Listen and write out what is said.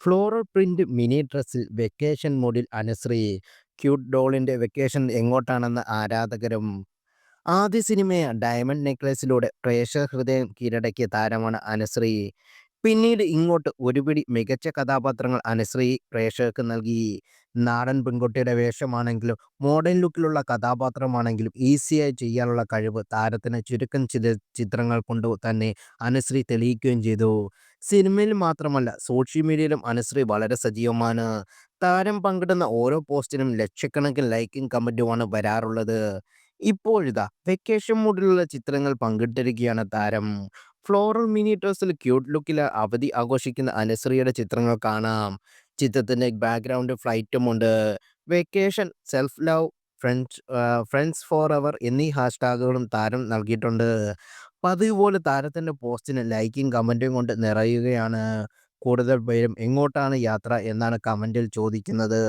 Floral print mini ഡ്രസ്സിൽ vacation മൂഡിൽ Anusree. Cute ഡോളിന്റെ വെക്കേഷൻ എങ്ങോട്ടാണെന്ന് ആരാധകരും. ആദ്യ സിനിമയായ ഡയമണ്ട് നെക്ലേസിലൂടെ പ്രേക്ഷക ഹൃദയം കീഴടക്കിയ താരമാണ് അനുശ്രീ. പിന്നീട് ഇങ്ങോട്ട് ഒരുപിടി മികച്ച കഥാപാത്രങ്ങൾ അനുശ്രീ പ്രേക്ഷകർക്ക് നൽകി. നാടൻ പെൺകുട്ടിയുടെ വേഷമാണെങ്കിലും മോഡേൺ ലുക്കിലുള്ള കഥാപാത്രമാണെങ്കിലും ഈസിയായി ചെയ്യാനുള്ള കഴിവ് താരത്തിന് ചുരുക്കം ചിത്രങ്ങൾ കൊണ്ട് തന്നെ അനുശ്രീ തെളിയിക്കുകയും ചെയ്തു. സിനിമയിൽ മാത്രമല്ല സോഷ്യൽ മീഡിയയിലും അനുശ്രീ വളരെ സജീവമാണ്. താരം പങ്കിടുന്ന ഓരോ പോസ്റ്റിനും ലക്ഷക്കണക്കിന് ലൈക്കും കമന്റുമാണ് വരാറുള്ളത്. ഇപ്പോഴിതാ വെക്കേഷൻ മൂഡിലുള്ള ചിത്രങ്ങൾ പങ്കിട്ടിരിക്കുകയാണ് താരം. ഫ്ലോറൽ മിനി ഡ്രസ്സിൽ ക്യൂട്ട് ലുക്കിൽ അവധി ആഘോഷിക്കുന്ന അനുശ്രീയുടെ ചിത്രങ്ങൾ കാണാം. ചിത്രത്തിന്റെ ബാക്ക്ഗ്രൗണ്ട് ഫ്ലൈറ്റുമുണ്ട്. Vacation, self love, friends for ever എന്നീ ഹാഷ്ടാഗുകളും താരം നൽകിയിട്ടുണ്ട്. പതിവ് പോലെ താരത്തിന്റെ പോസ്റ്റിന് ലൈക്കും കമന്റും കൊണ്ട് നിറയുകയാണ്. കൂടുതൽ പേരും എങ്ങോട്ടാണ് യാത്ര എന്നാണ് കമന്റിൽ ചോദിക്കുന്നത്.